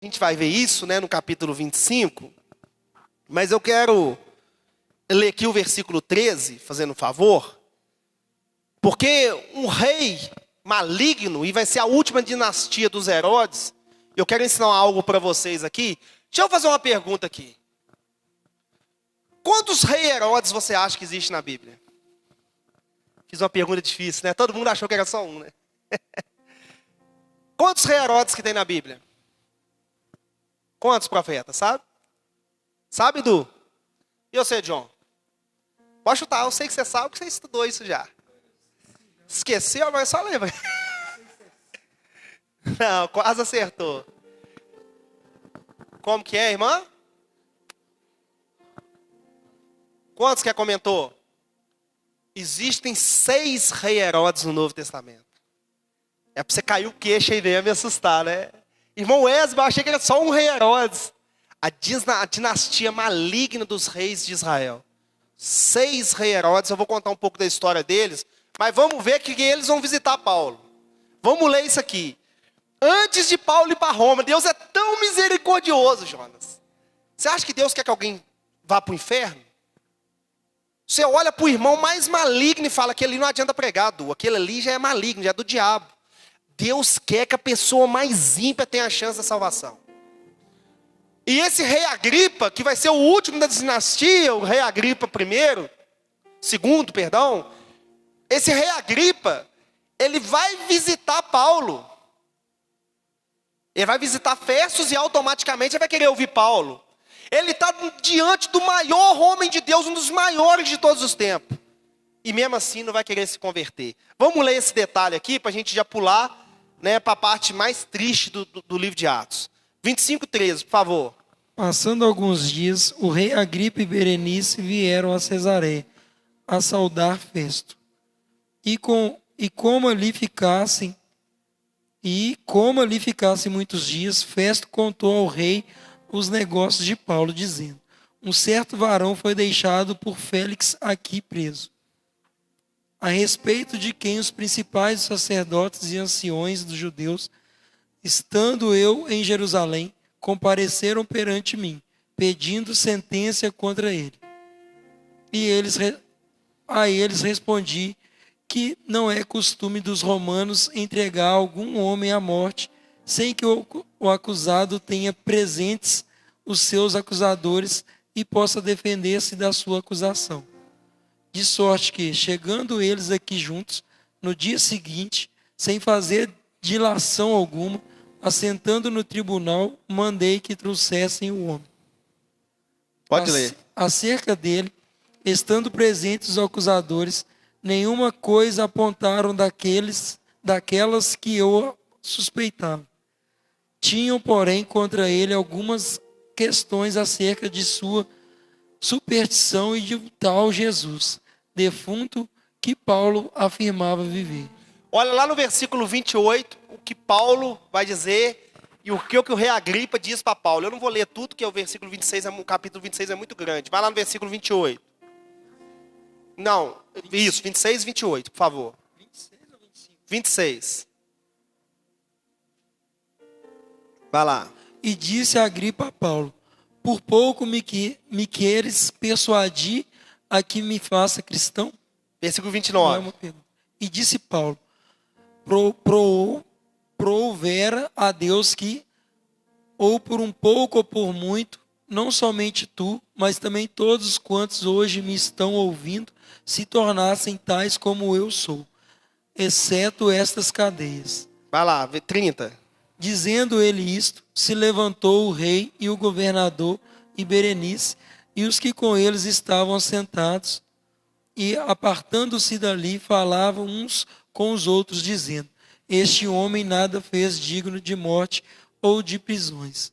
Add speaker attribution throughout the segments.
Speaker 1: A gente vai ver isso, né, no capítulo 25, mas eu quero ler aqui o versículo 13, fazendo um favor, porque um rei maligno, e vai ser a última dinastia dos Herodes, eu quero ensinar algo para vocês aqui. Deixa eu fazer uma pergunta aqui. Quantos reis Herodes você acha que existe na Bíblia? Fiz uma pergunta difícil, né? Todo mundo achou que era só um, né? Quantos reis Herodes que tem na Bíblia? Quantos profetas, sabe? Sabe, Du? E você, John? Pode chutar, eu sei que você sabe, que você estudou isso já. Esqueceu, mas só lembra. Não, quase acertou. Como que é, irmã? Quantos que comentou? Existem 6 reis Herodes no Novo Testamento. É para você cair o queixo e ver me assustar, né? Irmão Esba, eu achei que era só um rei Herodes. A dinastia maligna dos reis de Israel. 6 reis Herodes, eu vou contar um pouco da história deles, mas vamos ver que eles vão visitar Paulo. Vamos ler isso aqui. Antes de Paulo ir para Roma, Deus é tão misericordioso, Jonas. Você acha que Deus quer que alguém vá para o inferno? Você olha para o irmão mais maligno e fala que ele não adianta pregar, Du. Aquele ali já é maligno, já é do diabo. Deus quer que a pessoa mais ímpia tenha a chance da salvação. E esse rei Agripa, que vai ser o último da dinastia, o rei Agripa segundo, perdão. Esse rei Agripa, ele vai visitar Paulo. Ele vai visitar Festus e automaticamente ele vai querer ouvir Paulo. Ele está diante do maior homem de Deus, um dos maiores de todos os tempos. E mesmo assim não vai querer se converter. Vamos ler esse detalhe aqui para a gente já pular, né, para a parte mais triste do livro de Atos. 25:13, por favor.
Speaker 2: Passando alguns dias, o rei Agripa e Berenice vieram a Cesareia a saudar Festo. E como ali ficassem muitos dias, Festo contou ao rei os negócios de Paulo, dizendo: um certo varão foi deixado por Félix aqui preso, a respeito de quem os principais sacerdotes e anciões dos judeus, estando eu em Jerusalém, compareceram perante mim, pedindo sentença contra ele. E a eles respondi que não é costume dos romanos entregar algum homem à morte, sem que o acusado tenha presentes os seus acusadores e possa defender-se da sua acusação. De sorte que, chegando eles aqui juntos, no dia seguinte, sem fazer dilação alguma, assentando no tribunal, mandei que trouxessem o homem.
Speaker 1: Pode ler.
Speaker 2: Acerca dele, estando presentes os acusadores, nenhuma coisa apontaram daquelas que eu suspeitava. Tinham, porém, contra ele algumas questões acerca de sua superstição e de tal Jesus, defunto, que Paulo afirmava viver.
Speaker 1: Olha lá no versículo 28, o que Paulo vai dizer e o que o rei Agripa diz para Paulo. Eu não vou ler tudo, que o versículo 26, o capítulo 26 é muito grande. Vai lá no versículo 28. Não, isso, 26 e 28, por favor.
Speaker 2: 26 ou 25?
Speaker 1: 26. Vai lá.
Speaker 2: E disse a Agripa a Paulo: por pouco me queres persuadir a que me faça cristão?
Speaker 1: Versículo
Speaker 2: Não é
Speaker 1: 29.
Speaker 2: uma pergunta. E disse Paulo: prouvera a Deus que, ou por um pouco ou por muito, não somente tu, mas também todos quantos hoje me estão ouvindo, se tornassem tais como eu sou, exceto estas cadeias.
Speaker 1: Vai lá, 30.
Speaker 2: Dizendo ele isto, se levantou o rei e o governador e Berenice e os que com eles estavam assentados, e apartando-se dali, falavam uns com os outros, dizendo: este homem nada fez digno de morte ou de prisões.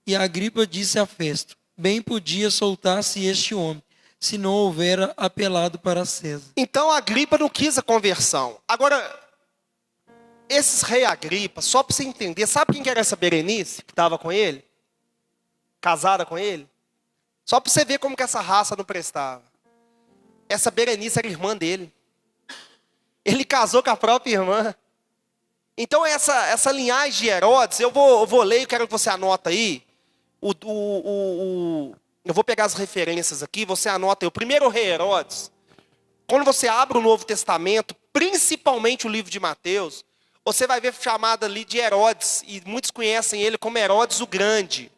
Speaker 2: E Agripa disse a Festo: bem podia soltar-se este homem, se não houvera apelado para César.
Speaker 1: Então Agripa não quis a conversão. Agora, esses rei Agripa, só para você entender, sabe quem que era essa Berenice que estava com ele? Casada com ele? Só para você ver como que essa raça não prestava. Essa Berenice era irmã dele. Ele casou com a própria irmã. Então essa linhagem de Herodes, eu vou ler e quero que você anota aí. Eu vou pegar as referências aqui, você anota aí. O primeiro rei Herodes, quando você abre o Novo Testamento, principalmente o livro de Mateus, você vai ver chamado ali de Herodes, e muitos conhecem ele como Herodes o Grande.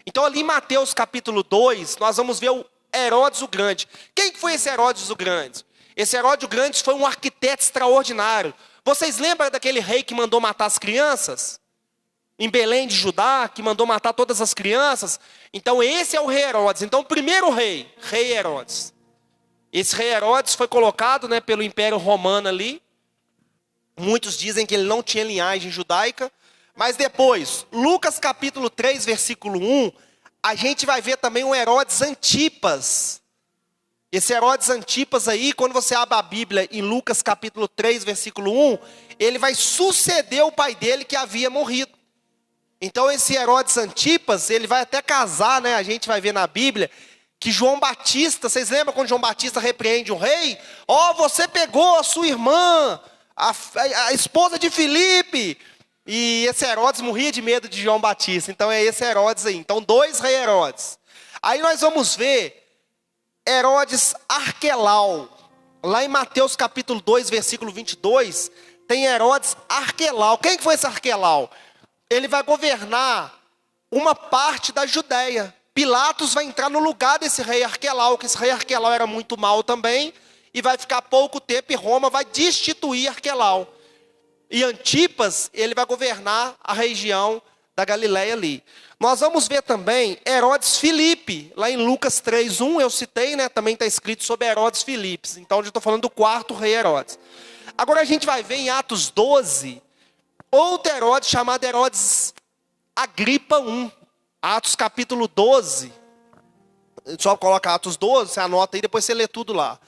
Speaker 1: Então ali em Mateus capítulo 2, nós vamos ver o Herodes o Grande. Quem foi esse Herodes o Grande? Esse Herodes o Grande foi um arquiteto extraordinário. Vocês lembram daquele rei que mandou matar as crianças? Em Belém de Judá, que mandou matar todas as crianças? Então esse é o rei Herodes. Então o primeiro rei Herodes. Esse rei Herodes foi colocado, né, pelo Império Romano ali. Muitos dizem que ele não tinha linhagem judaica. Mas depois, Lucas capítulo 3, versículo 1, a gente vai ver também o Herodes Antipas. Esse Herodes Antipas aí, quando você abre a Bíblia em Lucas capítulo 3, versículo 1, ele vai suceder o pai dele que havia morrido. Então esse Herodes Antipas, ele vai até casar, né? A gente vai ver na Bíblia que João Batista, vocês lembram quando João Batista repreende o rei? Você pegou a sua irmã, a esposa de Filipe. E esse Herodes morria de medo de João Batista. Então é esse Herodes aí. Então 2 rei Herodes. Aí nós vamos ver Herodes Arquelau. Lá em Mateus capítulo 2, versículo 22, tem Herodes Arquelau. Quem que foi esse Arquelau? Ele vai governar uma parte da Judéia. Pilatos vai entrar no lugar desse rei Arquelau, que esse rei Arquelau era muito mau também, e vai ficar pouco tempo e Roma vai destituir Arquelau. E Antipas, ele vai governar a região da Galileia ali. Nós vamos ver também Herodes Filipe, lá em Lucas 3:1, eu citei, né? Também está escrito sobre Herodes Filipe. Então, eu estou falando do quarto rei Herodes. Agora a gente vai ver em Atos 12, outro Herodes chamado Herodes Agripa I. Atos capítulo 12. Só coloca Atos 12, você anota aí, depois você lê tudo lá.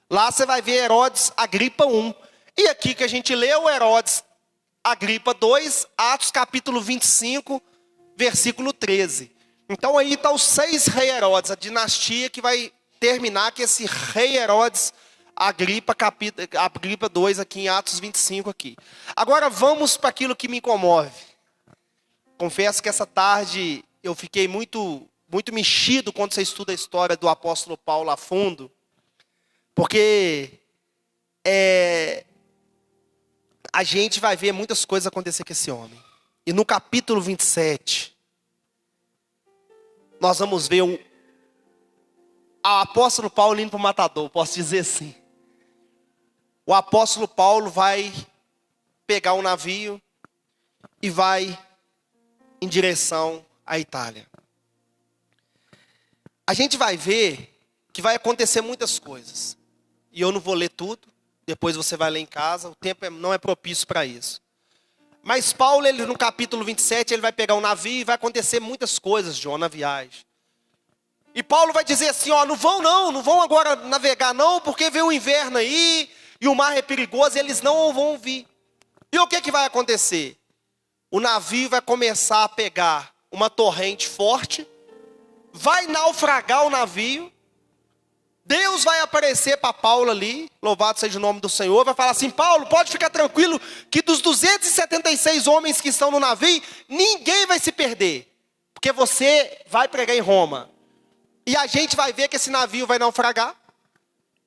Speaker 1: Lá você vai ver Herodes Agripa I. E aqui que a gente leu, Herodes Agripa 2, Atos capítulo 25, versículo 13. Então aí está os 6 reis Herodes, a dinastia que vai terminar com esse rei Herodes Agripa 2 aqui em Atos 25 aqui. Agora vamos para aquilo que me comove. Confesso que essa tarde eu fiquei muito mexido quando você estuda a história do apóstolo Paulo a fundo. Porque a gente vai ver muitas coisas acontecer com esse homem. E no capítulo 27, nós vamos ver o apóstolo Paulo indo para o matador, posso dizer assim. O apóstolo Paulo vai pegar um navio e vai em direção à Itália. A gente vai ver que vai acontecer muitas coisas. E eu não vou ler tudo. Depois você vai ler em casa, o tempo não é propício para isso. Mas Paulo, ele, no capítulo 27, ele vai pegar um navio e vai acontecer muitas coisas, João, na viagem. E Paulo vai dizer assim, não vão agora navegar não, porque vem o inverno aí, e o mar é perigoso, e eles não vão vir. E o que vai acontecer? O navio vai começar a pegar uma torrente forte, vai naufragar o navio, Deus vai aparecer para Paulo ali, louvado seja o nome do Senhor, vai falar assim, Paulo, pode ficar tranquilo, que dos 276 homens que estão no navio, ninguém vai se perder, porque você vai pregar em Roma. E a gente vai ver que esse navio vai naufragar,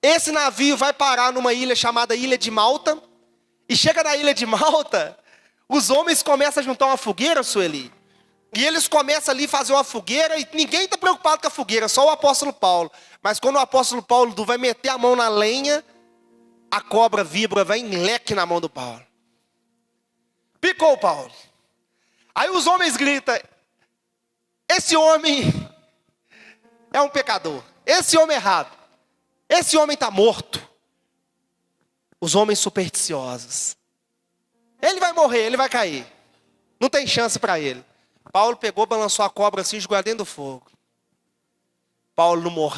Speaker 1: esse navio vai parar numa ilha chamada Ilha de Malta, e chega na Ilha de Malta, os homens começam a juntar uma fogueira, Sueli, e eles começam ali a fazer uma fogueira, e ninguém está preocupado com a fogueira, só o apóstolo Paulo. Mas quando o apóstolo Paulo vai meter a mão na lenha, a cobra vibra, vai em leque na mão do Paulo. Picou o Paulo. Aí os homens gritam, esse homem é um pecador, esse homem é errado, esse homem está morto. Os homens supersticiosos. Ele vai morrer, ele vai cair. Não tem chance para ele. Paulo pegou, balançou a cobra assim, jogou dentro do fogo. Paulo não morreu.